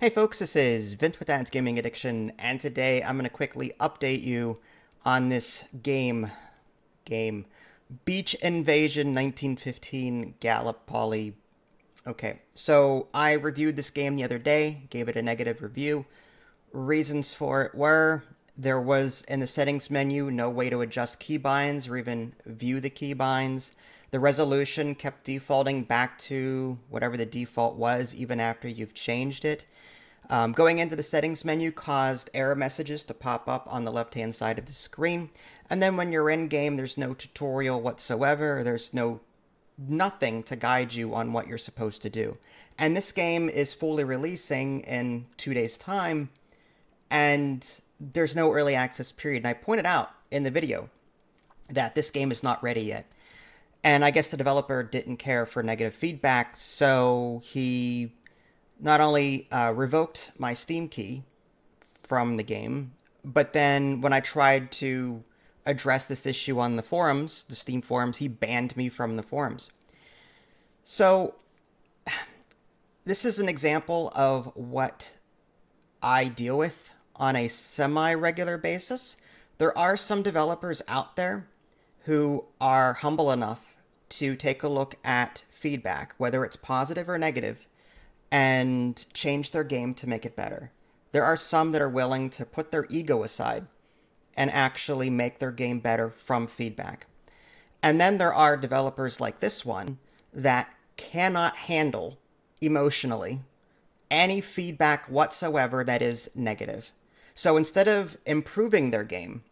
Hey folks, this is Vince with Dad's Gaming Addiction, and today I'm going to quickly update you on this game, Beach Invasion 1915 Gallipoli. Okay, so I reviewed this game the other day, gave it a negative review. Reasons for it were, there was in the settings menu no way to adjust keybinds or even view the keybinds. The resolution kept defaulting back to whatever the default was even after you've changed it. Going into the settings menu caused error messages to pop up on the left-hand side of the screen. And then when you're in game, there's no tutorial whatsoever. There's nothing to guide you on what you're supposed to do. And this game is fully releasing in 2 days' time, and there's no early access period. And I pointed out in the video that this game is not ready yet. And I guess the developer didn't care for negative feedback, so he not only revoked my Steam key from the game, but then when I tried to address this issue on the forums, the Steam forums, he banned me from the forums. So this is an example of what I deal with on a semi-regular basis. There are some developers out there who are humble enough to take a look at feedback, whether it's positive or negative, and change their game to make it better. There are some that are willing to put their ego aside and actually make their game better from feedback. And then there are developers like this one that cannot handle emotionally any feedback whatsoever that is negative. So instead of improving their game,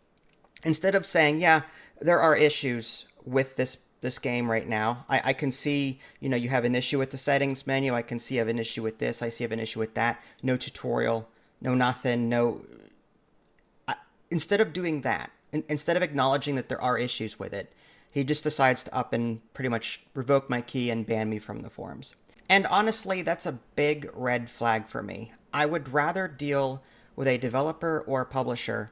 instead of saying, yeah, there are issues with this game right now. I can see, you have an issue with the settings menu. I can see you have an issue with this. I see you have an issue with that. No tutorial, no nothing, no. Instead of doing that, instead of acknowledging that there are issues with it, he just decides to up and pretty much revoke my key and ban me from the forums. And honestly, that's a big red flag for me. I would rather deal with a developer or a publisher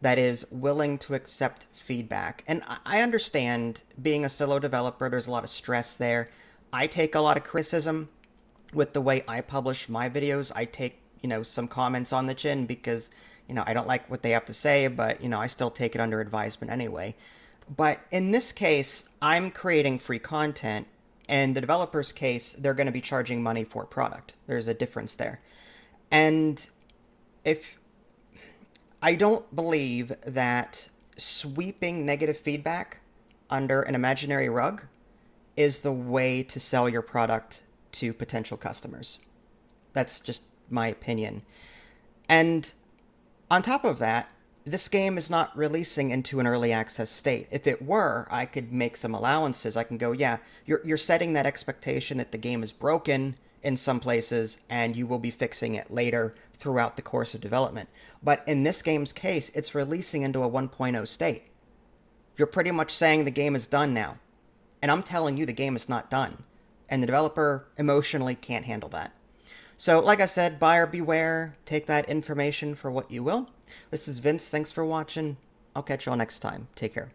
that is willing to accept feedback. And I understand being a solo developer, there's a lot of stress there. I take a lot of criticism with the way I publish my videos. I take, some comments on the chin because, I don't like what they have to say, but, I still take it under advisement anyway. But in this case, I'm creating free content. In the developer's case, they're going to be charging money for a product. There's a difference there. And I don't believe that sweeping negative feedback under an imaginary rug is the way to sell your product to potential customers. That's just my opinion. And on top of that, this game is not releasing into an early access state. If it were, I could make some allowances. I can go, yeah, you're setting that expectation that the game is broken in some places, and you will be fixing it later throughout the course of development. But in this game's case, it's releasing into a 1.0 state. You're pretty much saying the game is done now. And I'm telling you the game is not done. And the developer emotionally can't handle that. So, like I said, buyer beware. Take that information for what you will. This is Vince. Thanks for watching. I'll catch you all next time. Take care.